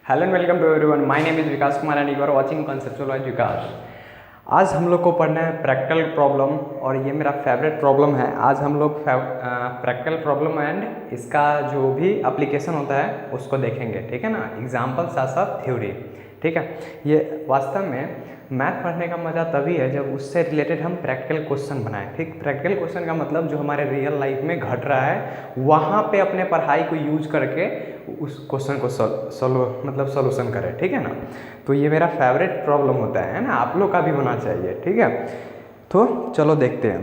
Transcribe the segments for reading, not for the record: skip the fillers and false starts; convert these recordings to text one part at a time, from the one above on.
Hello and welcome to everyone, my name is Vikas Kumar and you are watching conceptual by Vikas. आज हम लोग को पढ़ना है प्रैक्टिकल प्रॉब्लम और ये मेरा फेवरेट प्रॉब्लम है। आज हम लोग प्रैक्टिकल प्रॉब्लम एंड इसका जो भी एप्लीकेशन होता है उसको देखेंगे, ठीक है ना। एग्जाम्पल साथ साथ थ्योरी, ठीक है। ये वास्तव में मैथ पढ़ने का मज़ा तभी है जब उससे रिलेटेड हम प्रैक्टिकल क्वेश्चन बनाएं, ठीक। प्रैक्टिकल क्वेश्चन का मतलब जो हमारे रियल लाइफ में घट रहा है वहाँ पे अपने पढ़ाई को यूज करके उस क्वेश्चन को सोल्यूशन करें, ठीक है ना। तो ये मेरा फेवरेट प्रॉब्लम होता है ना, आप लोग का भी होना चाहिए, ठीक है। तो चलो देखते हैं।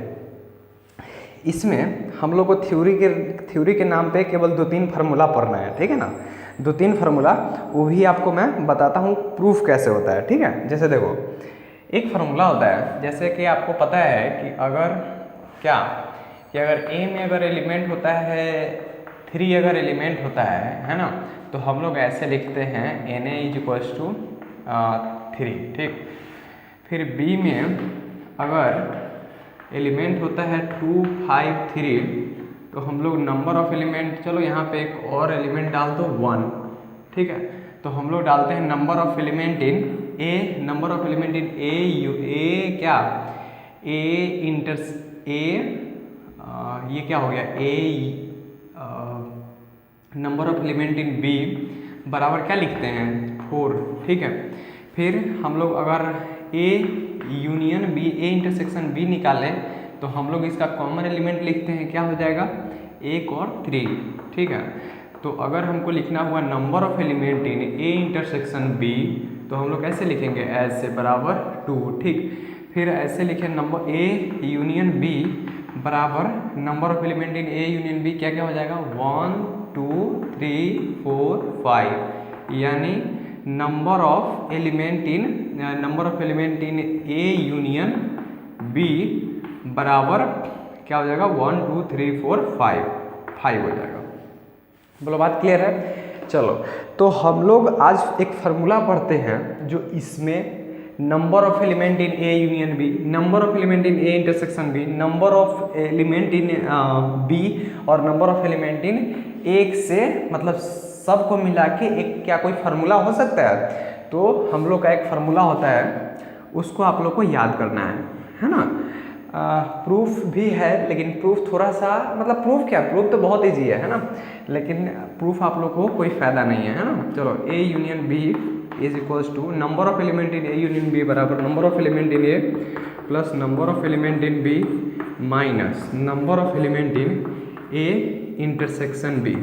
इसमें हम लोग को थ्योरी के नाम पे केवल 2-3 फार्मूला पढ़ना है, ठीक है ना। 2-3 फार्मूला, वो भी आपको मैं बताता हूँ प्रूफ कैसे होता है, ठीक है। जैसे देखो, एक फार्मूला होता है, जैसे कि आपको पता है कि अगर ए में अगर एलिमेंट होता है 3, अगर एलिमेंट होता है ना, तो हम लोग ऐसे लिखते हैं Na = 3, ठीक। फिर बी में अगर एलिमेंट होता है 2, 5, 3, तो हम लोग नंबर ऑफ एलिमेंट, चलो यहाँ पे एक और एलिमेंट डाल दो 1, ठीक है। तो हम लोग डालते हैं number of element in A, number of element in ये क्या हो गया, number of element in B बराबर क्या लिखते हैं 4, ठीक है। फिर हम लोग अगर A union B, A intersection B निकालें तो हम लोग इसका कॉमन एलिमेंट लिखते हैं, क्या हो जाएगा 1 और 3, ठीक है। तो अगर हमको लिखना हुआ number of element in A intersection B, तो हम लोग कैसे लिखेंगे, एज से बराबर 2, ठीक। फिर ऐसे लिखें नंबर ए यूनियन बी बराबर number of element in A union B, क्या क्या हो जाएगा 1, 2, 3, 4, 5, यानी number of element in A union B बराबर क्या हो जाएगा 1, 2, 3, 4, 5 हो जाएगा। बोलो, बात क्लियर है। चलो, तो हम लोग आज एक फार्मूला पढ़ते हैं जो इसमें number of element in A union B, number of element in A intersection B, number of element in B और नंबर ऑफ एलिमेंट इन एक से, मतलब सबको मिला के एक क्या कोई फार्मूला हो सकता है। तो हम लोग का एक फार्मूला होता है, उसको आप लोग को याद करना है ना। प्रूफ भी है, लेकिन प्रूफ थोड़ा सा, मतलब प्रूफ तो बहुत ईजी है ना, लेकिन प्रूफ आप लोग को कोई फ़ायदा नहीं है ना। चलो, A union B is equals to number of element in A union B बराबर number of element in A plus number of element in B minus number of element in A intersection B.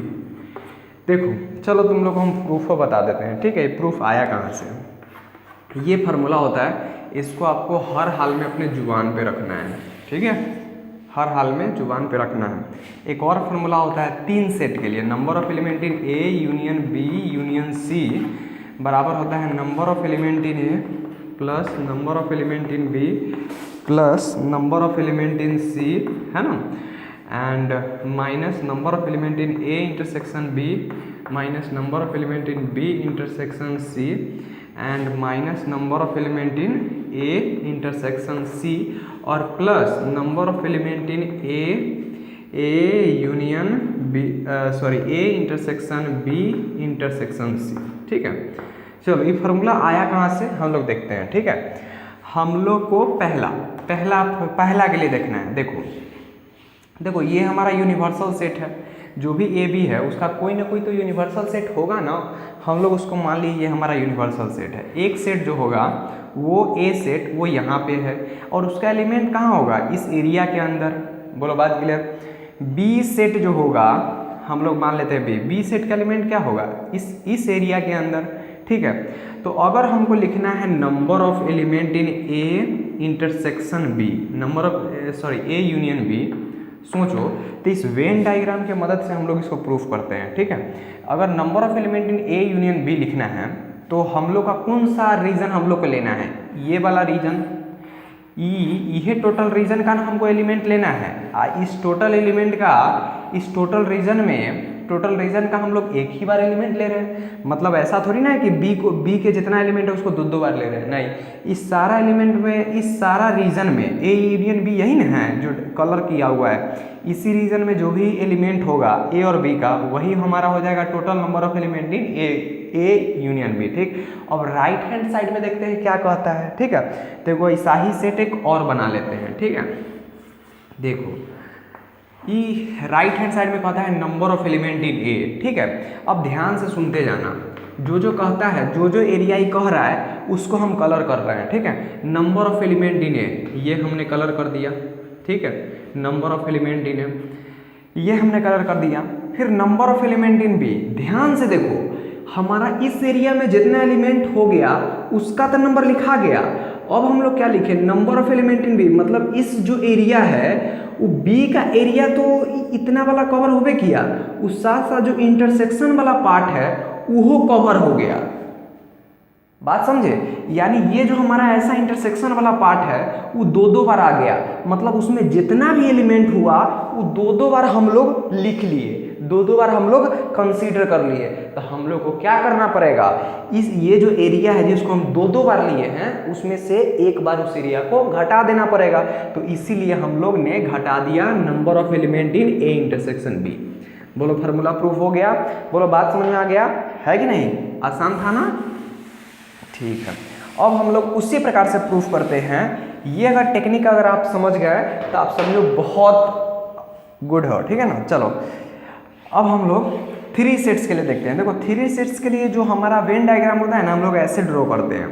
देखो, चलो तुम लोग को हम proof बता देते हैं, ठीक है। प्रूफ आया कहाँ से, ये फार्मूला होता है, इसको आपको हर हाल में अपने जुबान पे रखना है, ठीक है। हर हाल में जुबान पे रखना है। एक और फार्मूला होता है 3 सेट के लिए, number of element in A union B union C बराबर होता है number of element in A plus number of element in B plus number of element in C, है ना, and minus number of element in A intersection B minus number of element in B intersection C and minus number of element in A intersection C और plus number of element in A union B, A intersection B intersection C, ठीक है। चलो, ये formula आया कहाँ से हम लोग देखते हैं, ठीक है। हम लोग को पहला के लिए देखना है। देखो, ये हमारा यूनिवर्सल सेट है, जो भी ए बी है उसका कोई ना कोई तो यूनिवर्सल सेट होगा ना। हम लोग उसको मान लीजिए हमारा यूनिवर्सल सेट है। एक सेट जो होगा वो ए सेट, वो यहाँ पे है और उसका एलिमेंट कहाँ होगा, इस एरिया के अंदर। बोलो, बात क्लियर। बी सेट जो होगा, हम लोग मान लेते हैं बी सेट का एलिमेंट क्या होगा, इस एरिया के अंदर, ठीक है। तो अगर हमको लिखना है number of element in A intersection B, A union B, सोचो, तो इस वेन डायग्राम के मदद से हम लोग इसको प्रूफ करते हैं, ठीक है। अगर number of element in A union B लिखना है तो हम लोग का कौन सा रीजन हम लोग को लेना है, ये वाला रीजन, ये टोटल रीजन का ना हमको एलिमेंट लेना है। इस टोटल रीजन में टोटल रीजन का हम लोग एक ही बार एलिमेंट ले रहे हैं, मतलब ऐसा थोड़ी ना है कि बी के जितना एलिमेंट है उसको दो बार ले रहे हैं, नहीं, इस सारा एलिमेंट में, इस सारा रीजन में ए यूनियन बी यही ना है जो कलर किया हुआ है, इसी रीजन में जो भी एलिमेंट होगा ए और बी का, वही हमारा हो जाएगा total number of element in A union B. ठीक, अब राइट हैंड साइड में देखते हैं क्या कहता है। ठीक है, देखो ऐसा ही सेट एक और बना लेते हैं। ठीक है, देखो राइट हैंड साइड में कहता है नंबर ऑफ एलिमेंट इन ए। ठीक है, अब ध्यान से सुनते जाना, जो कहता है, जो एरिया ही कह रहा है उसको हम कलर कर रहे हैं। ठीक है, number of element in A, ये हमने कलर कर दिया। ठीक है, number of element in A ये हमने कलर कर दिया। फिर number of element in B, ध्यान से देखो, हमारा इस एरिया में जितना एलिमेंट हो गया उसका तो नंबर लिखा गया। अब हम लोग क्या लिखे, number of element in B, मतलब इस जो एरिया है वो बी का एरिया तो इतना वाला कवर होबे किया, उस साथ साथ जो इंटरसेक्शन वाला पार्ट है वो कवर हो गया। बात समझे, यानी ये जो हमारा ऐसा इंटरसेक्शन वाला पार्ट है वो दो बार आ गया, मतलब उसमें जितना भी एलिमेंट हुआ वो दो बार हम लोग लिख लिए, दो बार हम लोग कंसीडर कर लिए। तो हम लोग को क्या करना पड़ेगा, इस ये जो एरिया है जिसको हम दो बार लिए हैं उसमें से एक बार उस एरिया को घटा देना पड़ेगा। तो इसीलिए हम लोग ने घटा दिया number of element in A intersection B. बोलो फार्मूला प्रूफ हो गया, बोलो बात समझ में आ गया है कि नहीं, आसान था ना। ठीक है, अब हम लोग उसी प्रकार से प्रूफ करते हैं। ये अगर टेक्निक अगर आप समझ गए तो आप समझो बहुत गुड हो। ठीक है ना, चलो अब हम लोग 3 सेट्स के लिए देखते हैं। देखो 3 सेट्स के लिए जो हमारा वेन डायग्राम होता है ना, हम लोग ऐसे ड्रॉ करते हैं,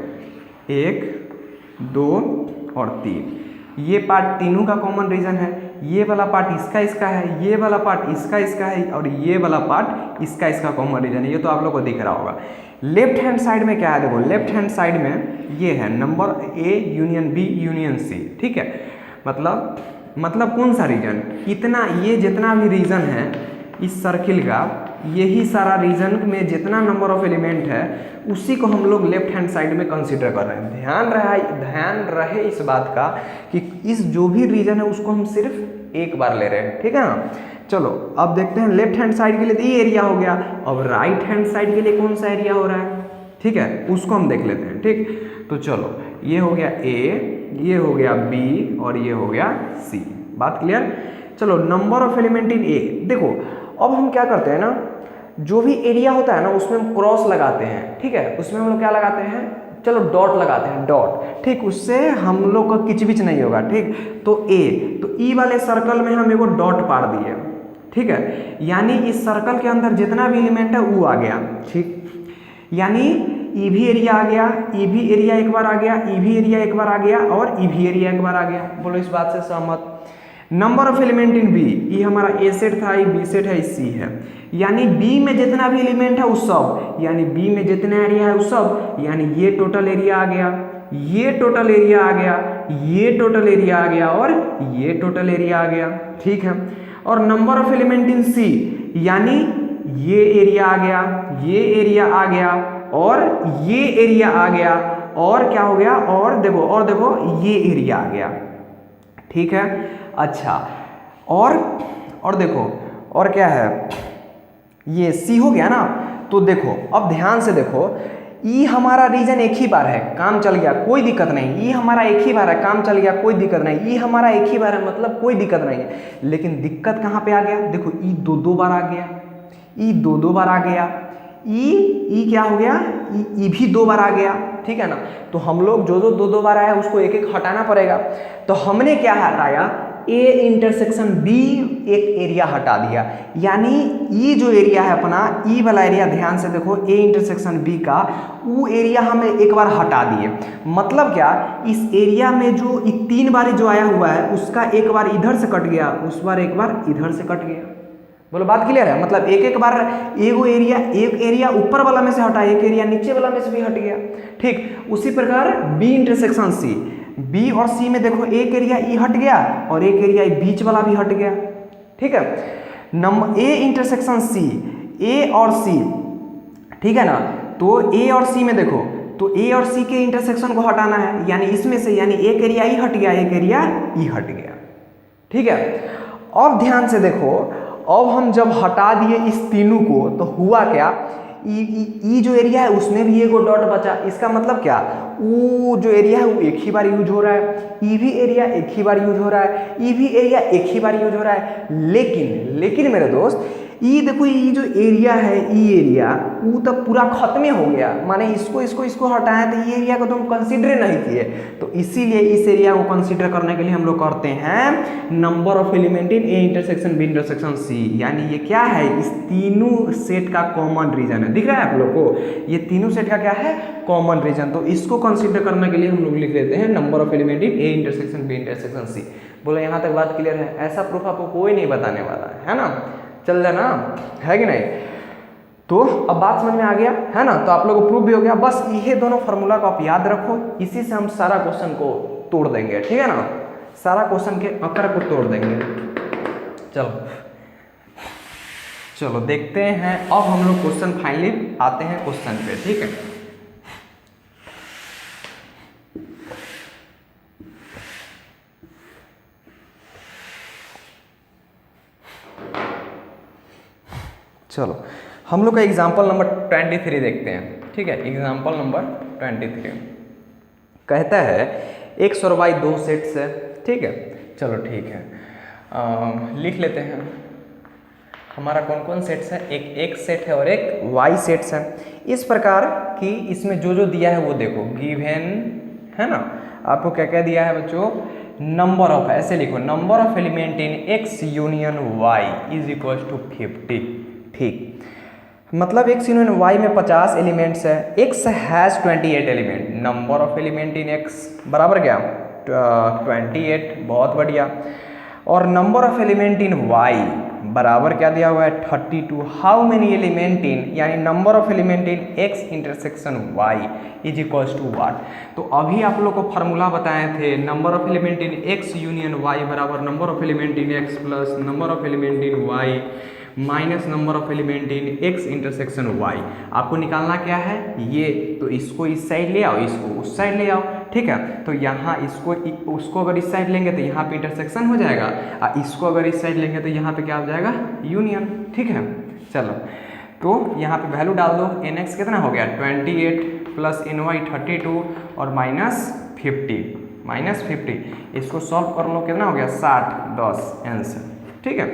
1 2 और 3। ये पार्ट तीनों का कॉमन रीजन है, ये वाला पार्ट इसका है, ये वाला पार्ट इसका है, और ये वाला पार्ट इसका कॉमन रीजन है। ये तो आप लोग को दिख रहा होगा। लेफ्ट हैंड साइड में क्या है, देखो लेफ्ट हैंड साइड में ये है number A union B union C. ठीक है, मतलब कौन सा रीजन, इतना, ये जितना भी रीजन है इस सर्किल का, यही सारा रीजन में जितना नंबर ऑफ एलिमेंट है उसी को हम लोग लेफ्ट हैंड साइड में कंसीडर कर रहे हैं। ध्यान रहे इस बात का कि इस जो भी रीजन है उसको हम सिर्फ एक बार ले रहे हैं। ठीक है ना, चलो अब देखते हैं लेफ्ट हैंड साइड के लिए तो ये एरिया हो गया। अब राइट हैंड साइड के लिए कौन सा एरिया हो रहा है, ठीक है, उसको हम देख लेते हैं। ठीक, तो चलो ये हो गया ए, ये हो गया बी और ये हो गया सी। बात क्लियर। चलो नंबर ऑफ एलिमेंट इन ए, देखो अब हम क्या करते हैं ना, जो भी एरिया होता है ना उसमें हम क्रॉस लगाते हैं। ठीक है, उसमें हम लोग क्या लगाते हैं, चलो डॉट लगाते हैं, डॉट। ठीक, उससे हम लोग का किचबिच नहीं होगा। ठीक, तो ए, तो ई वाले सर्कल में हम एगो डॉट पार दिए। ठीक है, यानी इस सर्कल के अंदर जितना भी एलिमेंट है वो आ गया। ठीक, यानी ई भी एरिया आ गया, ई भी एरिया एक बार आ गया, ई भी एरिया एक बार आ गया और ई भी एरिया एक बार आ गया। बोलो इस बात से सहमत। Number of element in B, ये हमारा ए सेट था, ये बी सेट है, सी है, यानी बी में जितना भी एलिमेंट है उस सब, यानी बी में जितना एरिया है उस सब, यानी ये टोटल एरिया आ गया, ये टोटल एरिया आ गया, ये टोटल एरिया आ गया और ये टोटल एरिया आ गया। ठीक है, और नंबर ऑफ एलिमेंट इन सी, यानी ये एरिया आ गया, ये एरिया आ गया और ये एरिया आ गया और क्या हो गया, और देखो ये एरिया आ गया। ठीक है, अच्छा, और देखो और क्या है, ये सी हो गया ना। तो देखो अब ध्यान से देखो, ई हमारा रीजन एक ही बार है, काम चल गया, कोई दिक्कत नहीं। ई हमारा एक ही बार है, काम चल गया, कोई दिक्कत नहीं। ई हमारा एक ही बार है, मतलब कोई दिक्कत नहीं है। लेकिन दिक्कत कहाँ पे आ गया, देखो ई दो बार आ गया, ई दो बार आ गया, ई क्या हो गया, ई भी 2 बार आ गया। ठीक है ना, तो हम लोग जो दो बार आया उसको एक एक हटाना पड़ेगा। तो हमने क्या हटाया, ए इंटरसेक्शन बी एक एरिया हटा दिया, यानी ई जो एरिया है अपना, ई वाला एरिया, ध्यान से देखो, ए इंटरसेक्शन बी का वो एरिया हमें एक बार हटा दिए। मतलब क्या, इस एरिया में जो 3 बार जो आया हुआ है उसका एक बार इधर से कट गया, उस बार एक बार इधर से कट गया। बोलो बात क्लियर है, मतलब एक बार एक एरिया ऊपर वाला में से हटा, एक एरिया नीचे वाला में से भी हट गया। ठीक, उसी प्रकार बी इंटरसेक्शन सी, बी और सी में देखो एक एरिया ई हट गया और एक एरिया बीच वाला भी हट गया। ठीक है, नंबर ए इंटरसेक्शन सी, ए और सी, ठीक है ना, तो ए और सी में देखो, तो ए और सी के इंटरसेक्शन को हटाना है, यानी इसमें से, यानी एक एरिया ई हट गया, एक एरिया ई हट गया। ठीक है, अब ध्यान से देखो, अब हम जब हटा दिए इस तीनों को तो हुआ क्या, ई जो एरिया है उसमें भी एक डॉट बचा। इसका मतलब क्या, वो जो एरिया है वो एक ही बार यूज हो रहा है, ई भी एरिया एक ही बार यूज हो रहा है, ई भी एरिया एक ही बार यूज हो रहा है। लेकिन मेरे दोस्त, ई देखो, ये जो एरिया है, ई एरिया वो तो पूरा खत्म हो गया, माने इसको हटाया तो ये एरिया को तुम कंसीडर नहीं किए। तो इसीलिए इस एरिया को कंसीडर करने के लिए हम लोग करते हैं number of element in A intersection B intersection C. यानी ये क्या है, इस तीनों सेट का कॉमन रीजन है। दिख रहा है आप लोग को, ये तीनों सेट का क्या है, कॉमन रीजन। तो इसको कंसीडर करने के लिए हम लोग लिख लेते हैं number of element in A intersection B intersection C. बोलो यहाँ तक बात क्लियर है? ऐसा प्रूफ आपको कोई नहीं बताने वाला है ना, चल जाना है कि नहीं। तो अब बात समझ में आ गया है ना, तो आप लोगों को प्रूफ भी हो गया। बस ये दोनों फार्मूला को आप याद रखो, इसी से हम सारा क्वेश्चन को तोड़ देंगे, ठीक है ना, सारा क्वेश्चन के अकर को तोड़ देंगे। चलो देखते हैं। अब हम लोग क्वेश्चन फाइनली आते हैं क्वेश्चन पे, ठीक है। चलो हम लोग का एग्जाम्पल नंबर 23 देखते हैं, ठीक है। एग्जाम्पल नंबर 23 कहता है एक्स और वाई दो सेट्स है, ठीक है। चलो ठीक है, लिख लेते हैं हमारा कौन कौन सेट्स है। एक एक्स सेट है और एक वाई सेट्स है। इस प्रकार की इसमें जो दिया है वो देखो, गिवन है ना। आपको क्या क्या दिया है बच्चों, नंबर ऑफ, ऐसे लिखो, number of element in X union Y is equal to 50, ठीक। मतलब एक्स यूनियन वाई में 50 एलिमेंट्स है, X has 28 element, number of element in X बराबर क्या 28, बहुत बढ़िया। और number of element in Y बराबर क्या दिया हुआ है 32। हाउ मेनी एलिमेंट इन, यानी number of element in X intersection Y is equals to what. तो अभी आप लोग को फार्मूला बताए थे, number of element in X union Y बराबर number of element in X plus number of element in Y minus number of element in X intersection Y. आपको निकालना क्या है ये, तो इसको इस साइड ले आओ, इसको उस साइड ले आओ, ठीक है। तो यहाँ उसको अगर इस साइड लेंगे तो यहाँ पे इंटरसेक्शन हो जाएगा, और इसको अगर इस साइड लेंगे तो यहाँ पे क्या हो जाएगा, यूनियन, ठीक है। चलो तो यहाँ पे वैल्यू डाल दो, एन एक्स कितना हो गया 28 प्लस एन वाई 32 और माइनस 50, इसको सॉल्व कर लो, कितना हो गया 60, 10 आंसर, ठीक है।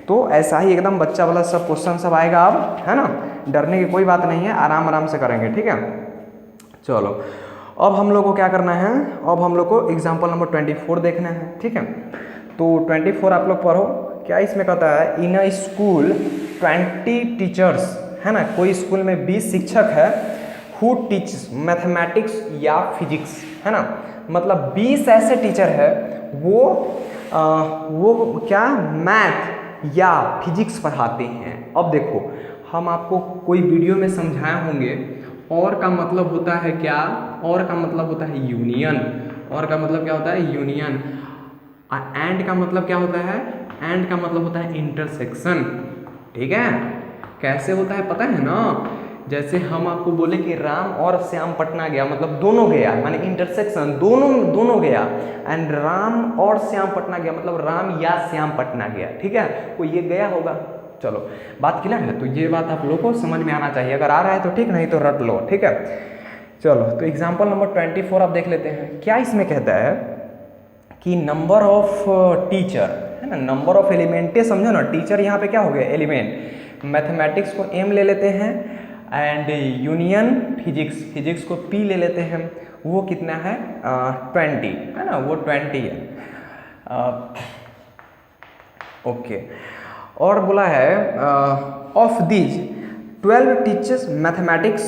तो ऐसा ही एकदम बच्चा वाला सब क्वेश्चन सब आएगा अब, है ना, डरने की कोई बात नहीं है, आराम आराम से करेंगे, ठीक है। चलो अब हम लोग को क्या करना है, अब हम लोग को एग्जाम्पल नंबर 24 देखना है, ठीक है। तो 24 आप लोग पढ़ो, क्या इसमें कहता है, इन अ स्कूल 20 टीचर्स, है ना, कोई स्कूल में 20 शिक्षक है, हु टीच मैथमेटिक्स या फिजिक्स, है ना, मतलब 20 ऐसे टीचर है वो क्या मैथ या फिजिक्स पढ़ाते हैं। अब देखो, हम आपको कोई वीडियो में समझाए होंगे, और का मतलब होता है क्या, और का मतलब होता है यूनियन, और का मतलब क्या होता है यूनियन, एंड का मतलब क्या होता है, एंड का मतलब होता है इंटरसेक्शन, ठीक है। कैसे होता है पता है ना, जैसे हम आपको बोले कि राम और श्याम पटना गया, मतलब दोनों गया, माने इंटरसेक्शन, दोनों गया, एंड राम और श्याम पटना गया, मतलब राम या श्याम पटना गया, ठीक है, कोई ये गया होगा। चलो बात क्लियर है, तो ये बात आप लोगों को समझ में आना चाहिए, अगर आ रहा है तो ठीक, नहीं तो रट लो, ठीक है। चलो तो एग्जाम्पल नंबर 24 आप देख लेते हैं। क्या इसमें कहता है कि नंबर ऑफ टीचर, है ना, नंबर ऑफ एलिमेंट, समझो ना, टीचर यहाँ पे क्या हो गया एलिमेंट, मैथमेटिक्स को एम ले लेते हैं, एंड यूनियन फिजिक्स को पी ले लेते हैं, वो कितना है 20, है ना, वो 20 है, ओके। और बोला है of these 12 teachers mathematics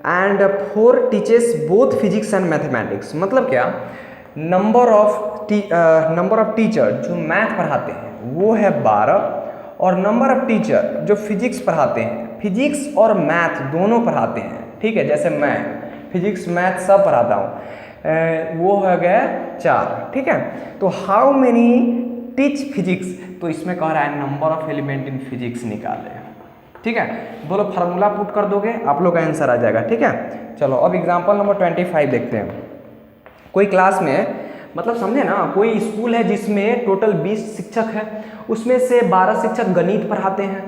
and 4 teachers both physics and mathematics. मतलब क्या, नंबर ऑफ टीचर जो मैथ पढ़ाते हैं वो है 12, और नंबर ऑफ टीचर जो फिजिक्स पढ़ाते हैं, फिजिक्स और मैथ दोनों पढ़ाते हैं, ठीक है, जैसे मैं फिजिक्स मैथ सब पढ़ाता हूँ, वो हो गया 4, ठीक है। तो हाउ मेनी टीच फिजिक्स, तो इसमें कह रहा है number of element in physics निकाले, ठीक है। बोलो फार्मूला पुट कर दोगे, आप लोग का आंसर आ जाएगा, ठीक है। चलो अब एग्जाम्पल नंबर 25 देखते हैं। कोई क्लास में मतलब समझे ना, कोई स्कूल है जिसमें टोटल 20 शिक्षक है, उसमें से 12 शिक्षक गणित पढ़ाते हैं,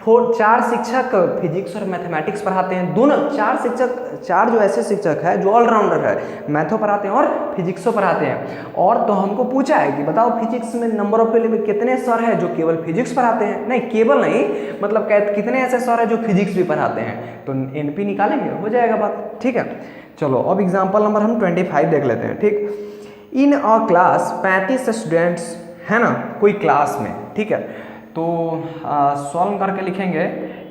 4 शिक्षक फिजिक्स और मैथमेटिक्स पढ़ाते हैं, दोनों 4 जो ऐसे शिक्षक है जो ऑलराउंडर है, मैथो पढ़ाते हैं और फिजिक्सो पढ़ाते हैं। और तो हमको पूछा है कि बताओ फिजिक्स में नंबर ऑफ एलिमेंट कितने सर है जो केवल फिजिक्स पढ़ाते हैं, नहीं केवल नहीं, मतलब कितने ऐसे सर है जो फिजिक्स भी पढ़ाते हैं, तो एनपी निकालेंगे, हो जाएगा बात, ठीक है। चलो अब एग्जाम्पल नंबर हम 25 देख लेते हैं, ठीक। इन अ क्लास 35 स्टूडेंट्स है ना, कोई क्लास में, ठीक है, तो सॉल्व करके लिखेंगे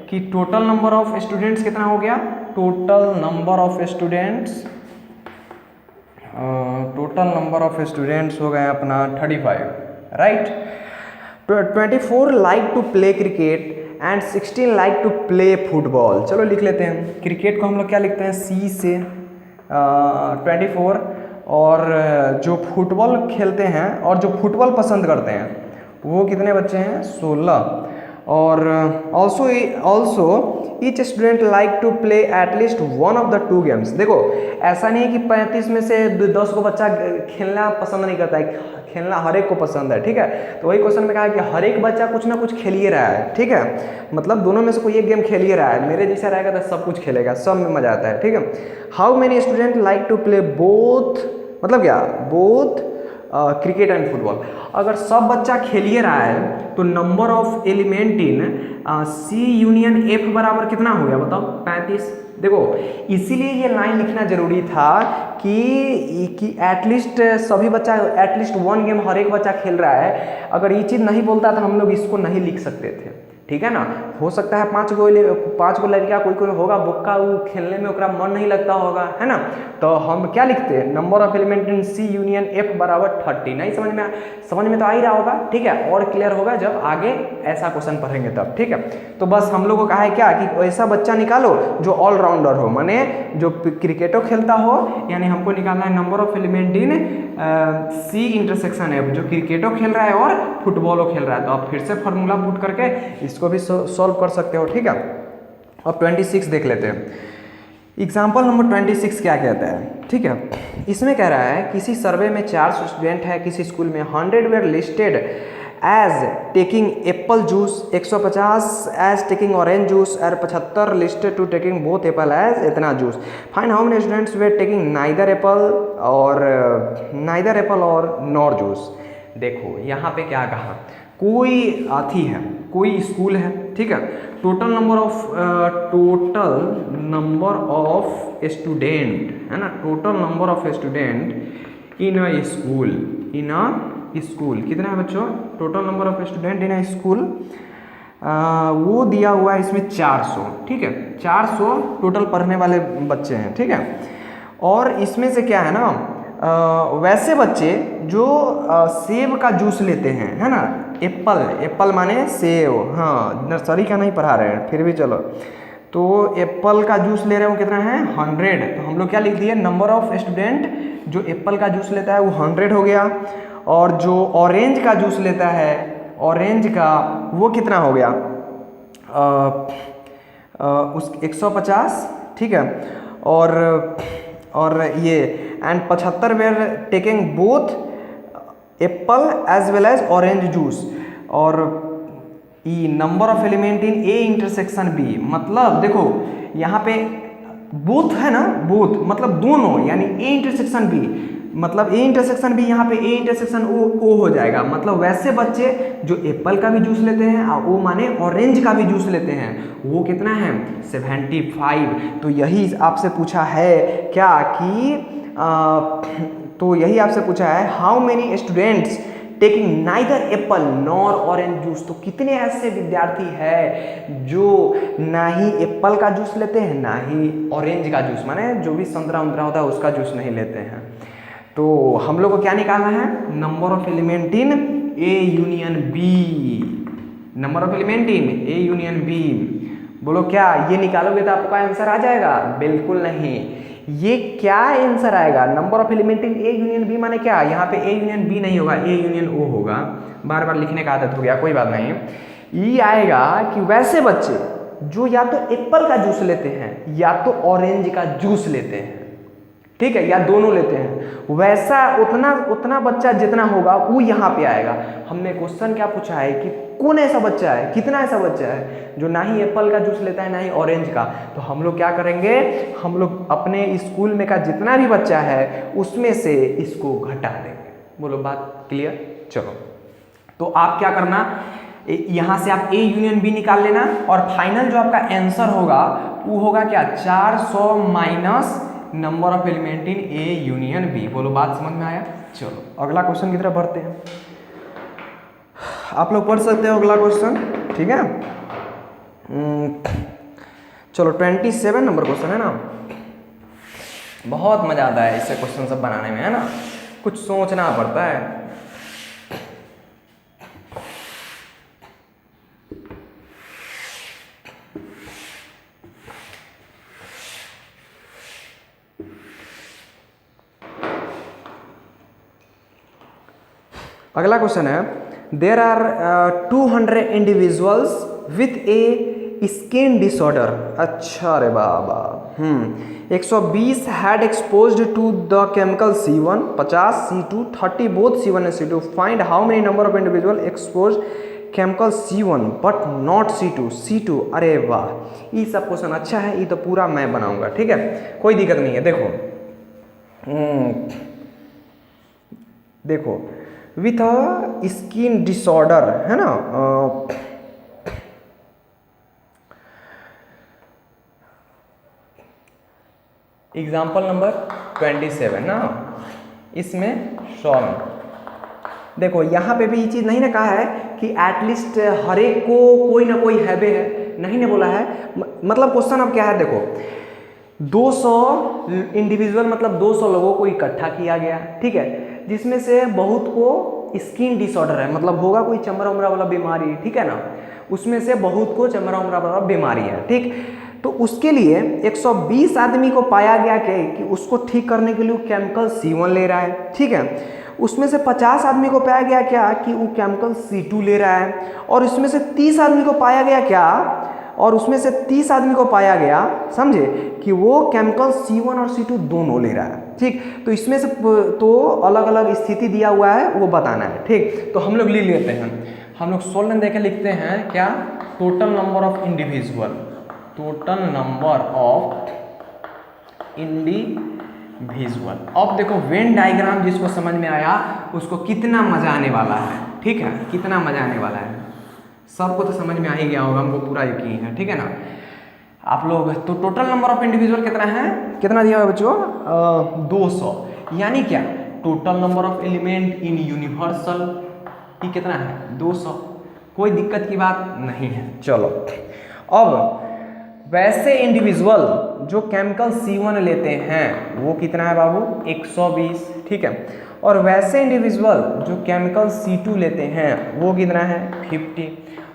कि टोटल नंबर ऑफ स्टूडेंट्स कितना हो गया, टोटल नंबर ऑफ स्टूडेंट्स हो गए अपना 35, right. 24 like to play cricket and 16 like to play football. चलो लिख लेते हैं, क्रिकेट को हम लोग क्या लिखते हैं, सी से 24, और जो फुटबॉल खेलते हैं और जो फुटबॉल पसंद करते हैं वो कितने बच्चे हैं, 16। और also each student like to play at least one of the 2 games. देखो ऐसा नहीं है कि 35 में से 10 को बच्चा खेलना पसंद नहीं करता है, खेलना हर एक को पसंद है, ठीक है। तो वही क्वेश्चन में कहा है कि हर एक बच्चा कुछ ना कुछ खेल ही रहा है, ठीक है, मतलब दोनों में से कोई एक गेम खेल ही रहा है, मेरे जैसा रहेगा तो सब कुछ खेलेगा, सब में मजा आता है, ठीक है। How many student like to play both, मतलब क्या, बोथ क्रिकेट एंड फुटबॉल। अगर सब बच्चा खेलिए रहा है तो number of element in C union F बराबर कितना हो गया बताओ, 35। देखो इसीलिए ये लाइन लिखना जरूरी था कि एटलीस्ट सभी बच्चा एटलीस्ट 1 गेम हर एक बच्चा खेल रहा है। अगर ये चीज़ नहीं बोलता तो हम लोग इसको नहीं लिख सकते थे, ठीक है ना। हो सकता है 5 गो लड़कियाँ कोई होगा बुक्का, वो खेलने में ओकरा मन नहीं लगता होगा, है ना, तो हम क्या लिखते हैं, number of element in C union F बराबर 30। नहीं समझ में तो आ ही रहा होगा, ठीक है, और क्लियर होगा जब आगे ऐसा क्वेश्चन पढ़ेंगे तब, ठीक है। तो बस हम लोग को कहा है क्या कि ऐसा बच्चा निकालो जो ऑलराउंडर हो, माने जो क्रिकेटो खेलता हो, यानी हमको निकालना है number of element in C intersection F, जो क्रिकेटो खेल रहा है और फुटबॉलो खेल रहा है। तो आप फिर से फॉर्मूला पुट करके इसको भी सॉल्व कर सकते हो, ठीक है। अब 26 देख लेते हैं, एग्जाम्पल नंबर 26 क्या कहता है, ठीक है। इसमें कह रहा है किसी सर्वे में 4 स्टूडेंट है किसी स्कूल में, 100 were listed as taking apple juice, 150 as taking orange juice और 75 listed to taking both apple as इतना juice. Find how many students were taking neither apple और नॉर जूस। देखो यहाँ पे क्या कहा, कोई आथी है, कोई स्कूल है, ठीक है, टोटल नंबर ऑफ स्टूडेंट है ना, total number of student in a school कितना है बच्चों, total number of student in a school वो दिया हुआ है इसमें 400, ठीक है, 400 टोटल पढ़ने वाले बच्चे हैं, ठीक है। और इसमें से क्या है ना, वैसे बच्चे जो सेब का जूस लेते हैं, है ना, एप्पल माने सेब, हाँ नर्सरी का नहीं पढ़ा रहे हैं फिर भी चलो, तो एप्पल का जूस ले रहे हो कितना है 100, तो हम लोग क्या लिख दिए, नंबर ऑफ स्टूडेंट जो एप्पल का जूस लेता है वो 100 हो गया, और जो ऑरेंज का जूस लेता है, ऑरेंज का वो कितना हो गया उस 150, ठीक है, और ये and 75 were taking both apple as well as orange juice, और ई number of element in A intersection B, मतलब देखो यहाँ पे बोथ है ना, बोथ मतलब दोनों, यानी ए इंटरसेक्शन बी, मतलब ए इंटरसेक्शन बी, यहाँ पे ए इंटरसेक्शन ओ हो जाएगा, मतलब वैसे बच्चे जो एप्पल का भी जूस लेते हैं और वो माने ऑरेंज का भी जूस लेते हैं, वो कितना है 75। तो यही आपसे पूछा है क्या कि तो यही आपसे पूछा है how many students taking neither Apple nor orange juice. तो कितने ऐसे विद्यार्थी है जो ना ही एप्पल का जूस लेते हैं ना ही ऑरेंज का जूस, माने जो भी संतरा उंतरा होता है उसका जूस नहीं लेते हैं। तो हम लोग को क्या निकालना है, number of element in A union B, number of element in A union B. बोलो क्या ये निकालोगे तो आपका आंसर आ जाएगा? बिल्कुल नहीं। ये क्या आंसर आएगा, number of element in A union B माने क्या, यहाँ पे ए यूनियन बी नहीं होगा, ए यूनियन ओ होगा। बार बार लिखने का आदत हो गया, कोई बात नहीं। ये आएगा कि वैसे बच्चे जो या तो एप्पल का जूस लेते हैं या तो ऑरेंज का जूस लेते हैं, ठीक है, या दोनों लेते हैं, वैसा उतना बच्चा जितना होगा वो यहाँ पे आएगा। हमने क्वेश्चन क्या पूछा है कि कौन ऐसा बच्चा है, कितना ऐसा बच्चा है जो ना ही एप्पल का जूस लेता है ना ही ऑरेंज का। तो हम लोग क्या करेंगे, हम लोग अपने स्कूल में का जितना भी बच्चा है उसमें से इसको घटा देंगे। बोलो बात क्लियर। चलो तो आप क्या करना, यहाँ से आप ए यूनियन बी निकाल लेना और फाइनल जो आपका आंसर होगा वो होगा क्या, 400 minus number of element in A union B. बोलो बात समझ में आया। चलो अगला क्वेश्चन की तरफ बढ़ते हैं। आप लोग पढ़ सकते हो अगला क्वेश्चन, ठीक है। चलो 27 नंबर क्वेश्चन है ना, बहुत मजा आता है इससे क्वेश्चन सब बनाने में, है ना, कुछ सोचना पड़ता है। अगला क्वेश्चन है, there are 200 individuals with a skin disorder. अच्छा रे बाबा, 120 had exposed to the chemical C1, 50 C2, 30 both C1 and C2। Find how many number of individual expose chemical C1 but not C2। अरे वाह, ये सब question अच्छा है, ये तो पूरा मैं बनाऊंगा, ठीक है, कोई दिक्कत नहीं है। देखो विथ अ स्किन डिसऑर्डर, है ना, एग्जाम्पल नंबर 27 ना, इसमें सॉल्व। देखो यहाँ पे भी ये चीज़ नहीं ना कहा है कि एटलीस्ट हर एक को कोई ना कोई हैबे है, नहीं ने बोला है। मतलब क्वेश्चन अब क्या है, देखो 200 इंडिविजुअल मतलब 200 लोगों को इकट्ठा किया गया, ठीक है, जिसमें से बहुत को स्किन डिसऑर्डर है, मतलब होगा कोई चमड़ा उमड़ा वाला बीमारी, ठीक है ना, उसमें से बहुत को चमड़ा उमड़ा वाला बीमारी है, ठीक। तो उसके लिए 120 आदमी को पाया गया कि उसको ठीक करने के लिए वो केमिकल C1 ले रहा है, ठीक है। उसमें से 50 आदमी को पाया गया क्या कि वो केमिकल C2 ले रहा है, और उसमें से 30 आदमी को पाया गया क्या, और उसमें से 30 आदमी को पाया गया, समझे, कि वो केमिकल C1 और C2 दोनों ले रहा है, ठीक। तो इसमें से तो अलग अलग स्थिति दिया हुआ है वो बताना है, ठीक। तो हम लोग ले लेते हैं, हम लोग सोल्यूशन देके लिखते हैं क्या, total number of individual, total number of individual. अब देखो वेन डायग्राम जिसको समझ में आया उसको कितना मजा आने वाला है, ठीक है, कितना मजा आने वाला है, सबको तो समझ में आ ही गया होगा, हमको पूरा यकीन है, ठीक है ना। आप लोग तो टोटल नंबर ऑफ इंडिविजुअल कितना है, कितना दिया हुआ बच्चों, 200, यानी क्या, total number of element in universal ये कितना है, 200, कोई दिक्कत की बात नहीं है। चलो अब वैसे इंडिविजुअल जो केमिकल C1 लेते हैं वो कितना है बाबू, 120, ठीक है, और वैसे इंडिविजुअल जो केमिकल C2 लेते हैं वो कितना है, 50।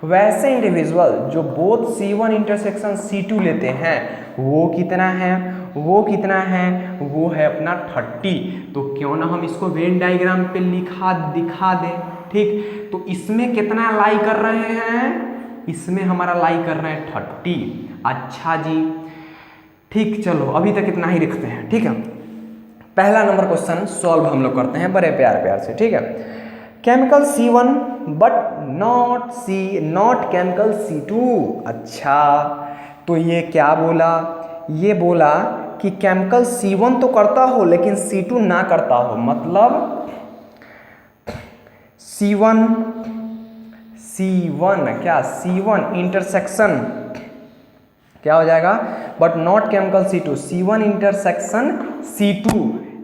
वैसे इंडिविजुअल जो बोथ C1 इंटरसेक्शन C2 लेते हैं वो कितना है, वो कितना है, वो है अपना 30। तो क्यों ना हम इसको वेन डायग्राम पे दिखा दें, ठीक। तो इसमें कितना लाई कर रहे हैं, इसमें हमारा लाई कर रहे हैं 30। अच्छा जी, ठीक, चलो अभी तक इतना ही रखते हैं, ठीक है। पहला नंबर क्वेश्चन सॉल्व हम लोग करते हैं बड़े प्यार से, ठीक है। Chemical C1 but not chemical C2। अच्छा, तो ये क्या बोला, ये बोला कि केमिकल C1 तो करता हो लेकिन C2 ना करता हो, मतलब C1 क्या, C1 इंटरसेक्शन क्या हो जाएगा, but not chemical C2, C1 intersection C2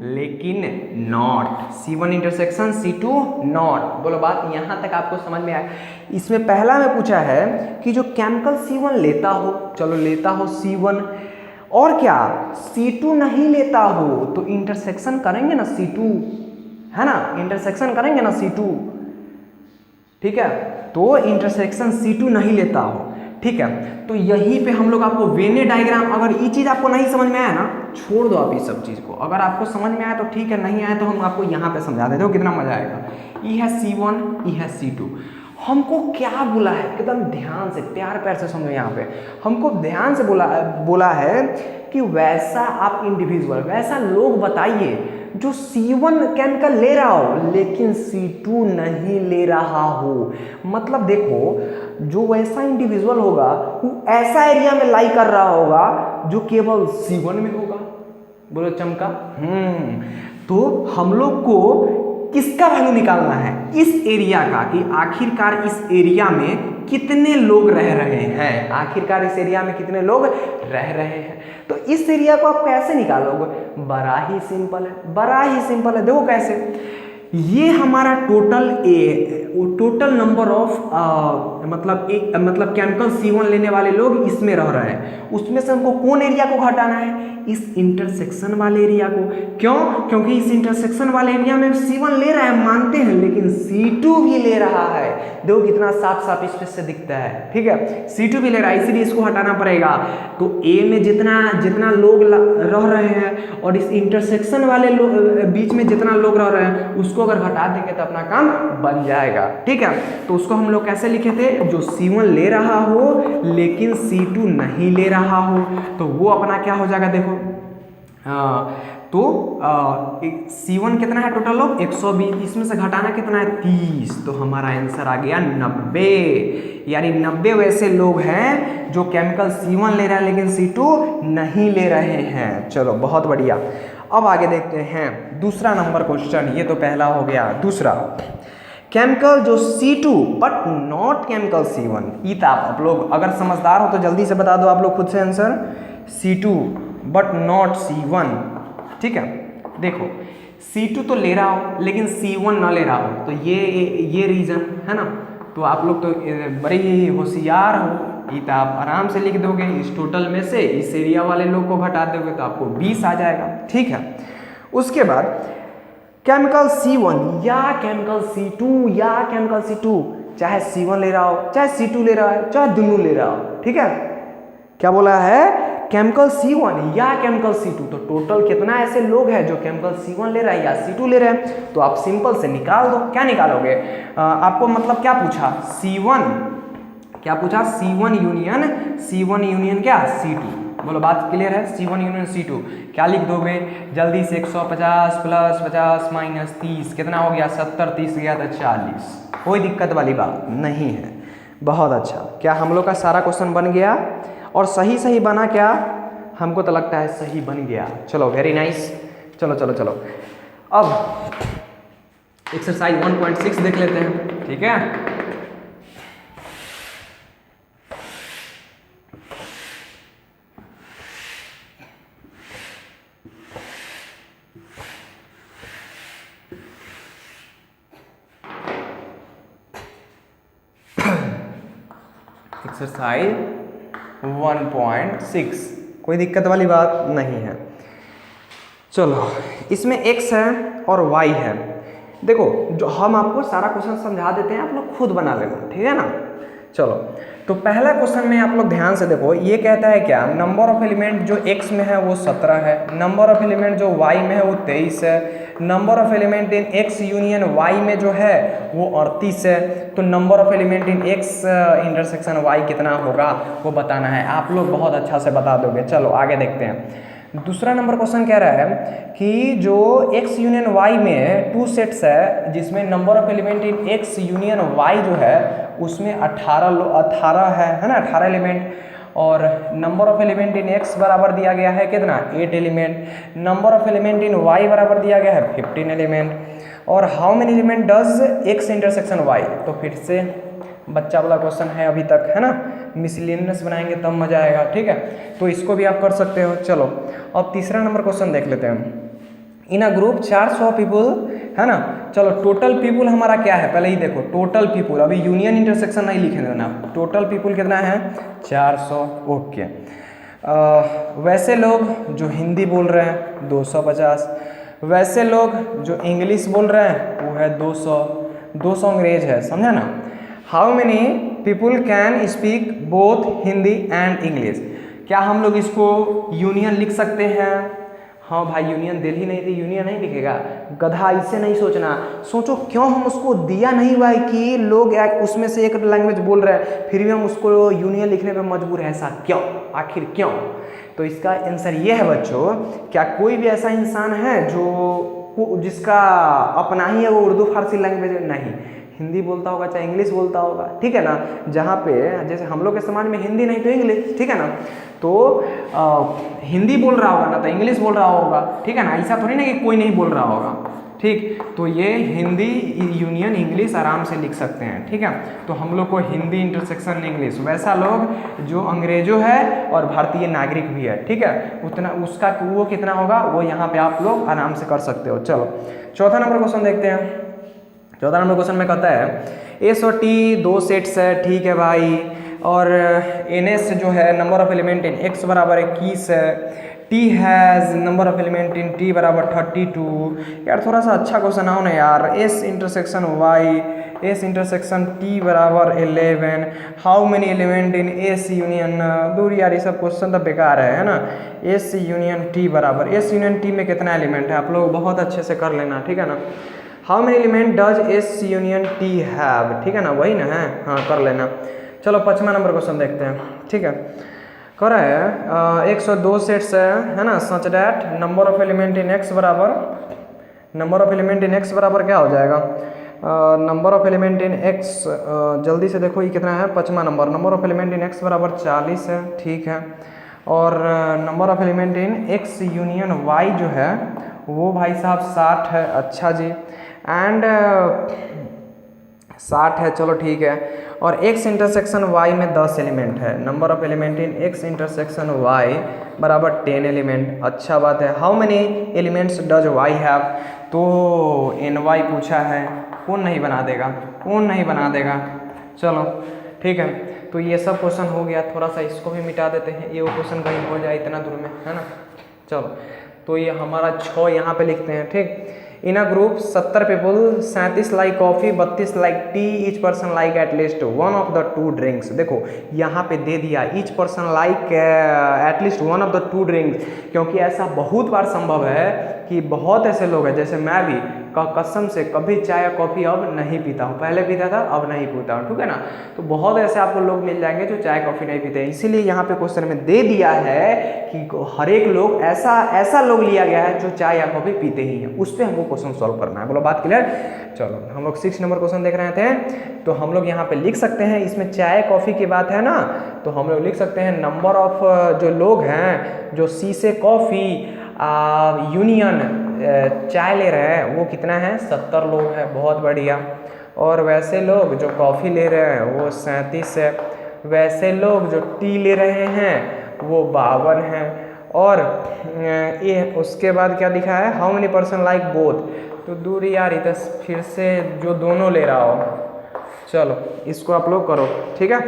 लेकिन not, C1 intersection C2 not. बोलो बात यहाँ तक आपको समझ में आया। इसमें पहला में पूछा है कि जो केमिकल C1 लेता हो, चलो लेता हो C1, और क्या C2 नहीं लेता हो तो इंटरसेक्शन करेंगे ना C2, है ना, इंटरसेक्शन करेंगे ना C2, ठीक है। तो इंटरसेक्शन C2 नहीं लेता हो, ठीक है। तो यहीं पे हम लोग आपको वेन डायग्राम, अगर ये चीज़ आपको नहीं समझ में आया ना, छोड़ दो आप इस सब चीज़ को, अगर आपको समझ में आया तो ठीक है, नहीं आया तो हम आपको यहाँ पे समझा देते हो, कितना मजा आएगा। ये है C1, ये है C2, हमको क्या बोला है, एकदम ध्यान से प्यार प्यार से समझो। यहाँ पे हमको ध्यान से बोला है कि वैसा आप इंडिविजुअल, वैसा लोग बताइए जो C1 केमिकल ले रहा हो लेकिन C2 नहीं ले रहा हो। मतलब देखो, जो वैसा इंडिविजुअल होगा वो ऐसा एरिया में लाई कर रहा होगा जो केवल C1 में होगा। बोलो चमका। तो हम लोग को किसका वैल्यू निकालना है, इस एरिया का, कि आखिरकार इस एरिया में कितने लोग रह रहे हैं, आखिरकार इस एरिया में कितने लोग रह रहे हैं। तो इस एरिया को आप कैसे निकालोगे, बड़ा ही सिंपल है, बड़ा ही सिंपल है। देखो कैसे, ये हमारा टोटल नंबर ऑफ मतलब केमिकल C1 लेने वाले लोग इसमें रह रहे हैं, उसमें से हमको कौन एरिया को घटाना है, इस इंटरसेक्शन वाले एरिया को। क्यों, क्योंकि इस इंटरसेक्शन वाले एरिया में C1 ले रहा है मानते हैं, लेकिन C2 भी ले रहा है। देखो कितना साफ साफ इस पे से दिखता है, ठीक है, C2 भी ले रहा है, इसीलिए इसको हटाना पड़ेगा। तो A में जितना लोग रह रहे हैं और इस इंटरसेक्शन वाले बीच में जितना लोग रह रहे हैं उसको अगर हटा देंगे तो अपना काम बन जाएगा, ठीक है। तो उसको हम लोग कैसे लिखे थे, जो C1 ले रहा हो लेकिन C2 नहीं ले रहा हो, तो वो अपना क्या हो जाएगा, देखो तो C1 कितना है टोटल लोग 120, इसमें से घटाना कितना है 30, तो हमारा आंसर आ गया 90। यानी 90 वैसे लोग हैं जो केमिकल C1 ले रहे हैं लेकिन C2 नहीं ले रहे हैं। चलो बहुत बढ़िया। अब आगे देखते हैं दूसरा नंबर क्वेश्चन, ये तो पहला हो गया। दूसरा, केमिकल जो C2 but not chemical C1। ये तो आप लोग अगर समझदार हो तो जल्दी से बता दो आप लोग खुद से answer, C2 but not C1, ठीक है। देखो C2 तो ले रहा हो लेकिन C1 ना ले रहा हो, तो ये रीजन है ना। तो आप लोग तो बड़े ही होशियार हो, ये तो आप आराम से लिख दोगे, इस टोटल में से इस एरिया वाले लोग को घटा दोगे तो आपको 20 आ जाएगा, ठीक है। उसके बाद केमिकल C1 या केमिकल C2 या केमिकल C2, चाहे C1 ले रहा हो चाहे C2 ले रहा है चाहे दोनों ले रहा हो, ठीक है। क्या बोला है, केमिकल C1 या केमिकल C2। तो टोटल कितना ऐसे लोग हैं जो केमिकल C1 ले रहा है या C2 ले रहे हैं, तो आप सिंपल से निकाल दो। क्या निकालोगे, आपको मतलब क्या पूछा, C1 क्या पूछा, C1 यूनियन क्या C2। बोलो बात क्लियर है, C1 यूनियन C2। क्या लिख दोगे जल्दी से, 150 प्लस 50 माइनस 30 कितना हो गया, 70, 30 गया तो 40। कोई दिक्कत वाली बात नहीं है। बहुत अच्छा, क्या हम लोग का सारा क्वेश्चन बन गया और सही सही बना क्या, हमको तो लगता है सही बन गया। चलो वेरी नाइस। चलो चलो चलो, अब एक्सरसाइज 1.6 देख लेते हैं, ठीक है। एक्सरसाइज 1.6, कोई दिक्कत वाली बात नहीं है। चलो इसमें x है और y है। देखो जो हम आपको सारा क्वेश्चन समझा देते हैं, आप लोग खुद बना लेना, ठीक है ना। चलो तो पहला क्वेश्चन में आप लोग ध्यान से देखो, ये कहता है क्या, नंबर ऑफ एलिमेंट जो x में है वो 17 है, नंबर ऑफ एलिमेंट जो y में है वो 23 है, number of element in x union y में जो है वो 38 है। तो number of element in x intersection y कितना होगा वो बताना है। आप लोग बहुत अच्छा से बता दोगे। चलो आगे देखते हैं। दूसरा नंबर क्वेश्चन कह रहा है कि जो x यूनियन y में 2 सेट्स है, जिसमें number of element in x union y जो है उसमें 18 है ना, 18 एलिमेंट। और number of element in x बराबर दिया गया है कितना, 8 element. Number of element in y बराबर दिया गया है 15 एलिमेंट। और how many element does x intersection y। तो फिर से बच्चा वाला क्वेश्चन है अभी तक, है ना, मिसलिनियस बनाएंगे तब मजा आएगा, ठीक है। तो इसको भी आप कर सकते हो। चलो अब तीसरा नंबर क्वेश्चन देख लेते हैं। इन अ ग्रुप 400 पीपुल, है ना। चलो टोटल पीपुल हमारा क्या है, पहले ही देखो टोटल पीपुल, अभी यूनियन इंटरसेक्शन नहीं लिखे देना। टोटल पीपुल कितना है 400, ओके। वैसे लोग जो हिंदी बोल रहे हैं 250, वैसे लोग जो इंग्लिश बोल रहे हैं वो है 200 अंग्रेज है, समझे ना। How many people can speak both Hindi and English. क्या हम लोग इसको यूनियन लिख सकते हैं, हाँ भाई यूनियन दिल्ली नहीं थी, यूनियन नहीं लिखेगा, गधा ऐसे नहीं सोचना। सोचो क्यों हम उसको दिया नहीं हुआ है कि लोग उसमें से एक लैंग्वेज बोल रहे हैं फिर भी हम उसको यूनियन लिखने पे मजबूर है, ऐसा क्यों, आखिर क्यों? तो इसका आंसर ये है बच्चों, क्या कोई भी ऐसा इंसान है जो जिसका अपना ही है वो उर्दू फारसी लैंग्वेज नहीं, हिंदी बोलता होगा चाहे इंग्लिश बोलता होगा, ठीक है ना। जहाँ पे जैसे हम लोग के समाज में हिंदी नहीं तो इंग्लिश, ठीक है ना, तो हिंदी बोल रहा होगा ना तो इंग्लिश बोल रहा होगा, ठीक है ना, ऐसा थोड़ी ना कि कोई नहीं बोल रहा होगा, ठीक। तो ये हिंदी यूनियन इंग्लिश आराम से लिख सकते हैं, ठीक है। तो हम लोग को हिंदी इंटरसेक्शन इंग्लिश, वैसा लोग जो अंग्रेजों है और भारतीय नागरिक भी है, ठीक है, उतना उसका वो कितना होगा वो यहाँ पे आप लोग आराम से कर सकते हो। चलो चौथा नंबर क्वेश्चन देखते हैं। चौथा नंबर क्वेश्चन में कहता है एस और टी दो सेट्स है, ठीक है भाई, और एन एस जो है number of element in X बराबर 21 है, T has number of element in T बराबर 32। यार थोड़ा सा अच्छा क्वेश्चन आओ ना यार, S intersection Y, S intersection T बराबर 11, how many element in S union, दूर यार ये सब क्वेश्चन तो बेकार है ना। एस यूनियन टी बराबर, एस यूनियन टी में कितना एलिमेंट है आप लोग बहुत अच्छे से कर लेना, ठीक है ना। How many element does S union T have, ठीक है ना, वही ना है, हाँ कर लेना। चलो 5वां नंबर क्वेश्चन देखते हैं, ठीक है। कह रहा है 102 सेट्स है ना, such that number of element in X बराबर, number of element in X बराबर क्या हो जाएगा, number of element in X, जल्दी से देखो ये कितना है, 5वां number, number of element in X बराबर 40 है, ठीक है। और number of element in X union Y जो है वो भाई साहब 60 है, अच्छा जी, एंड 60 है, चलो ठीक है। और एक्स इंटरसेक्शन वाई में 10 एलिमेंट है, number of element in X intersection Y बराबर 10 एलिमेंट, अच्छा बात है। How many elements does Y have, तो एन वाई पूछा है, कौन नहीं बना देगा, कौन नहीं बना देगा, चलो ठीक है। तो ये सब क्वेश्चन हो गया, थोड़ा सा इसको भी मिटा देते हैं, ये वो क्वेश्चन कहीं हो जाए इतना दूर में, है ना। चलो तो ये हमारा 6 यहाँ पे लिखते हैं, ठीक। In a group 70 people, 37 like coffee, 32 like tea, each person like at least one of the two drinks. देखो यहाँ पे दे दिया each person like at least one of the two drinks, क्योंकि ऐसा बहुत बार संभव है कि बहुत ऐसे लोग हैं, जैसे मैं भी कसम से कभी चाय या कॉफ़ी अब नहीं पीता हूँ, पहले पीता था अब नहीं पीता हूँ, ठीक है ना। तो बहुत ऐसे आपको लोग मिल जाएंगे जो चाय कॉफ़ी नहीं पीते हैं, इसीलिए यहाँ पे क्वेश्चन में दे दिया है कि हर एक लोग ऐसा लोग लिया गया है जो चाय या कॉफ़ी पीते ही हैं, उस पर हमको क्वेश्चन सॉल्व करना है। बोलो बात क्लियर। चलो हम लोग 6 नंबर क्वेश्चन देख रहे थे, तो हम लोग यहाँ पे लिख सकते हैं, इसमें चाय कॉफ़ी की बात है ना, तो हम लोग लिख सकते हैं नंबर ऑफ जो लोग हैं जो सी से कॉफ़ी यूनियन चाय ले रहे हैं वो कितना है, 70 लोग हैं, बहुत बढ़िया। और वैसे लोग जो कॉफ़ी ले रहे हैं वो 37 है, वैसे लोग जो टी ले रहे हैं वो 52 हैं, और ये उसके बाद क्या लिखा है, how many person like both, तो दूर यार इधर फिर से जो दोनों ले रहा हो। चलो इसको आप लोग करो, ठीक है।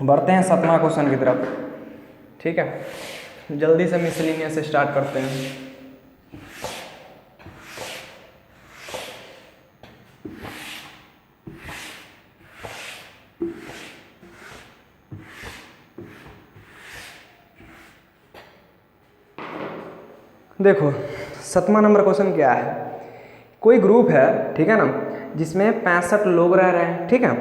बढ़ते हैं 7वां क्वेश्चन की तरफ, ठीक है, जल्दी से मिसलिनियस से स्टार्ट करते हैं। देखो 7वां नंबर क्वेश्चन क्या है, कोई ग्रुप है, ठीक है ना, जिसमें 65 लोग रह रहे हैं, ठीक है,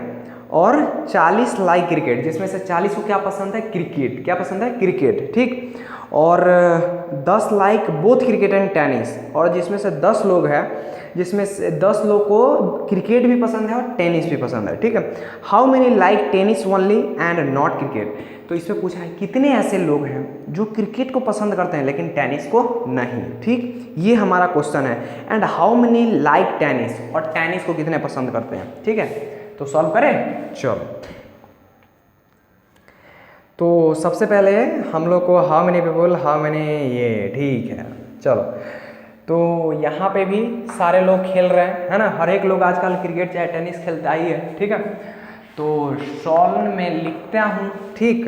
और 40 लाइक क्रिकेट, जिसमें से 40 को क्या पसंद है, क्रिकेट, क्या पसंद है, क्रिकेट, ठीक, और 10 like both cricket and tennis, और जिसमें से 10 लोग हैं जिसमें से 10 लोग को क्रिकेट भी पसंद है और टेनिस भी पसंद है, ठीक है। How many like tennis only and not cricket, तो इसमें पूछा है कितने ऐसे लोग हैं जो क्रिकेट को पसंद करते हैं लेकिन टेनिस को नहीं, ठीक, ये हमारा क्वेश्चन है। And how many like tennis, और टेनिस को कितने पसंद करते हैं, ठीक है। तो सॉल्व करें, चलो। तो सबसे पहले हम लोग को how many people, how many, ये ठीक है, चलो। तो यहाँ पे भी सारे लोग खेल रहे हैं, है ना, हर एक लोग आजकल क्रिकेट चाहे टेनिस खेलता ही है, ठीक है। तो सॉल्व में लिखता हूँ, ठीक,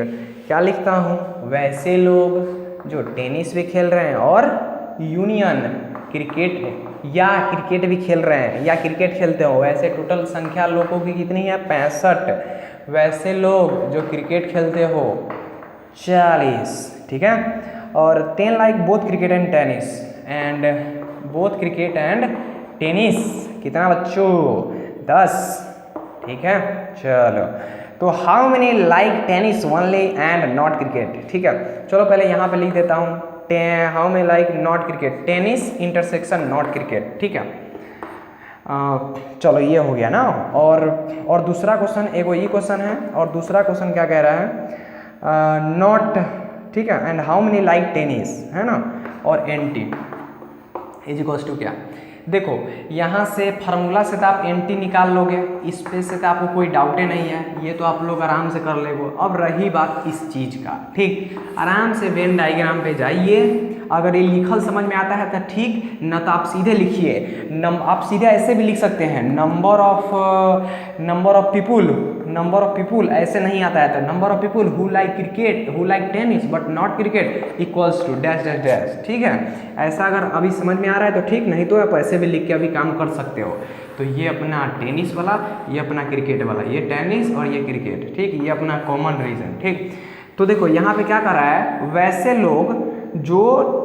क्या लिखता हूँ, वैसे लोग जो टेनिस भी खेल रहे हैं और यूनियन क्रिकेट या क्रिकेट भी खेल रहे हैं या क्रिकेट खेलते हो, वैसे टोटल संख्या लोगों की कितनी है, 65, वैसे लोग जो क्रिकेट खेलते हो 40, ठीक है। और 10 like both cricket and tennis and both cricket and tennis. कितना बच्चों? 10। ठीक है, चलो। तो how many like tennis only and not cricket. ठीक है, चलो पहले यहाँ पे लिख देता हूँ how many like not cricket, tennis intersection not cricket. ठीक है, चलो ये हो गया ना। और दूसरा क्वेश्चन, एक ये क्वेश्चन है और दूसरा क्वेश्चन क्या कह रहा है, नॉट, ठीक है, and how many like tennis, है ना, और n T is equals to क्या। देखो यहाँ से फार्मूला से तो आप एन टी निकाल लोगे, इस पे से तो आपको कोई डाउट ही नहीं है, ये तो आप लोग आराम से कर लेगो। अब रही बात इस चीज़ का, ठीक, आराम से वेन डायग्राम पे जाइए, अगर ये लिखल समझ में आता है तो ठीक, न तो आप सीधे लिखिए। आप सीधे ऐसे भी लिख सकते हैं, नंबर ऑफ पीपुल, ऐसे नहीं आता है तो number of people who like cricket, who like tennis but not cricket equals to dash dash dash. ठीक है, ऐसा अगर अभी समझ में आ रहा है तो ठीक, नहीं तो आप ऐसे भी लिख के अभी काम कर सकते हो। तो ये अपना टेनिस वाला, ये अपना क्रिकेट वाला, ये टेनिस और ये क्रिकेट, ठीक, ये अपना कॉमन रीजन। ठीक, तो देखो यहाँ पे क्या कर रहा है, वैसे लोग जो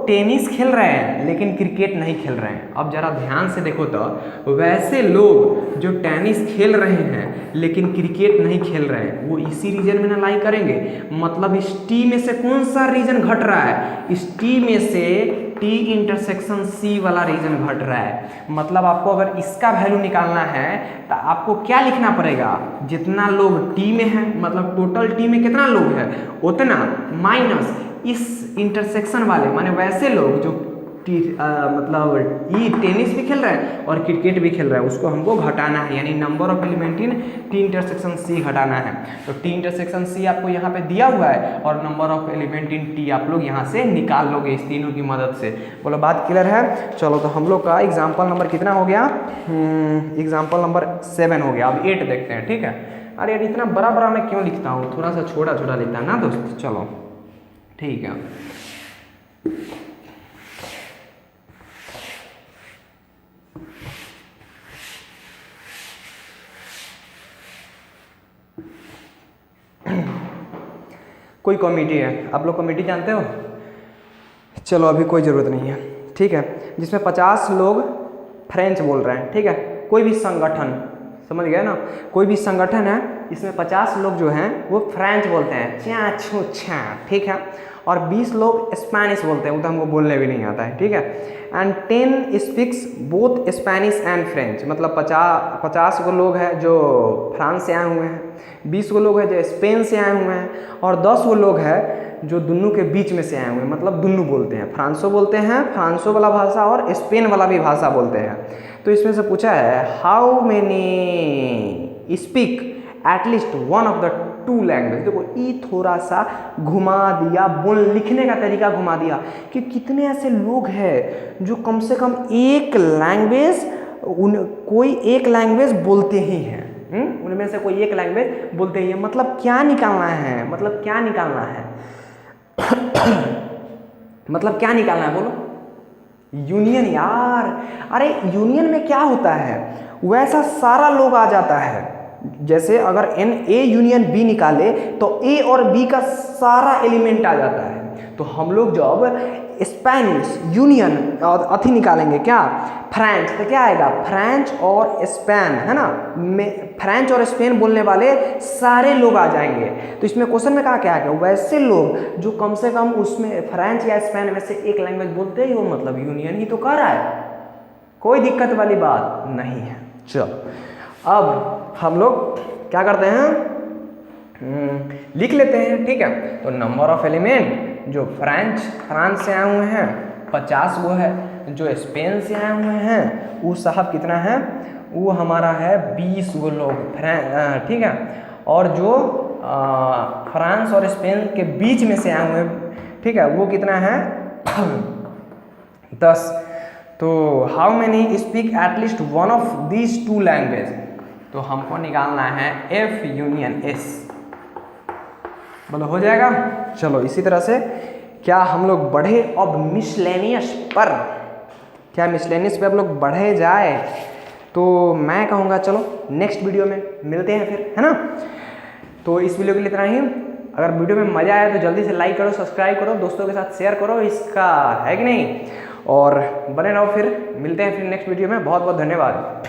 टेनिस खेल रहे हैं लेकिन क्रिकेट नहीं खेल रहे हैं। अब जरा ध्यान से देखो तो वैसे लोग जो टेनिस खेल रहे हैं लेकिन क्रिकेट नहीं खेल रहे हैं, वो इसी रीजन में ना लाई करेंगे। मतलब इस टी में से कौन सा रीजन घट रहा है, इस टी में से टी इंटरसेक्शन सी वाला रीजन घट रहा है। मतलब आपको अगर इसका वैल्यू निकालना है तो आपको क्या लिखना पड़ेगा, जितना लोग टी में है, मतलब टोटल टी में कितना लोग है उतना, माइनस इस इंटरसेक्शन वाले, माने वैसे लोग जो मतलब ये टेनिस भी खेल रहे हैं और क्रिकेट भी खेल रहे हैं, उसको हमको घटाना है, यानी number of element in T intersection C घटाना है। तो टी इंटरसेक्शन सी आपको यहाँ पे दिया हुआ है और number of element in T आप लोग यहाँ से निकाल लोगे इस तीनों की मदद से। बोलो बात क्लियर है? चलो, तो हम लोग का एग्जाम्पल नंबर कितना हो गया, एग्जाम्पल नंबर 7 हो गया। अब 8 देखते हैं। ठीक है, अरे यार इतना बड़ा बड़ा मैं क्यों लिखता हूँ, थोड़ा सा छोटा छोटा लिखता है ना दोस्त। चलो ठीक है, कोई कमेटी है, आप लोग कमेटी जानते हो? चलो अभी कोई ज़रूरत नहीं है। ठीक है, जिसमें 50 लोग फ्रेंच बोल रहे हैं। ठीक है, कोई भी संगठन, समझ गए ना, कोई भी संगठन है, इसमें 50 लोग जो हैं वो फ्रेंच बोलते हैं, च्या छू छा, ठीक है, और 20 लोग स्पेनिश बोलते हैं, वो तो हमको बोलने भी नहीं आता है। ठीक है, and 10 speaks both Spanish and French, मतलब 50 को लोग हैं जो फ्रांस से आए हुए हैं, 20 को लोग हैं जो स्पेन से आए हुए हैं, और 10 वो लोग हैं जो दोनों के बीच में से आए हुए हैं, मतलब दोनों बोलते हैं, फ्रांसो बोलते हैं, फ्रांसो वाला भाषा और स्पेन वाला भी भाषा बोलते हैं। तो इसमें से पूछा है how many speak at least one of the 2 language. देखो ये थोड़ा सा घुमा दिया, बोल लिखने का तरीका घुमा दिया कि कितने ऐसे लोग हैं जो कम से कम एक लैंग्वेज, कोई एक लैंग्वेज बोलते ही हैं, उनमें से कोई एक लैंग्वेज बोलते ही है। मतलब क्या निकालना है, मतलब क्या निकालना है मतलब क्या निकालना है बोलो? यूनियन यार, अरे यूनियन में क्या होता है, वैसा सारा लोग आ जाता है। जैसे अगर एन ए यूनियन बी निकाले तो ए और बी का सारा एलिमेंट आ जाता है। तो हम लोग जब स्पेनिश यूनियन और अथी निकालेंगे क्या, फ्रेंच, तो क्या आएगा, फ्रेंच और स्पेन, है ना, फ्रेंच और स्पेन बोलने वाले सारे लोग आ जाएंगे। तो इसमें क्वेश्चन में कहा क्या है, वैसे लोग जो कम से कम उसमें फ्रेंच या स्पेन में से एक लैंग्वेज बोलते ही हो, मतलब यूनियन ही तो कर रहा है, कोई दिक्कत वाली बात नहीं है। चलो अब हम लोग क्या करते हैं, लिख लेते हैं। ठीक है, तो नंबर ऑफ एलिमेंट जो फ्रांस से आए हुए हैं 50 वो है, जो स्पेन से आए हुए हैं वो साहब कितना है, वो हमारा है 20 वो लोग, ठीक है, और जो फ्रांस और स्पेन के बीच में से आए हुए हैं, ठीक है, वो कितना है 10। तो how many speak at least one of these 2 language, तो हमको निकालना है F यूनियन S, बोलो हो जाएगा। चलो इसी तरह से क्या हम लोग बढ़े अब मिसलेनियस पर, क्या मिसलेनियस पे आप लोग बढ़े जाए, तो मैं कहूँगा चलो नेक्स्ट वीडियो में मिलते हैं फिर, है ना। तो इस वीडियो के लिए इतना ही, अगर वीडियो में मज़ा आया तो जल्दी से लाइक करो, सब्सक्राइब करो, दोस्तों के साथ शेयर करो इसका, है कि नहीं। और बने रहो, फिर मिलते हैं फिर नेक्स्ट वीडियो में। बहुत बहुत धन्यवाद।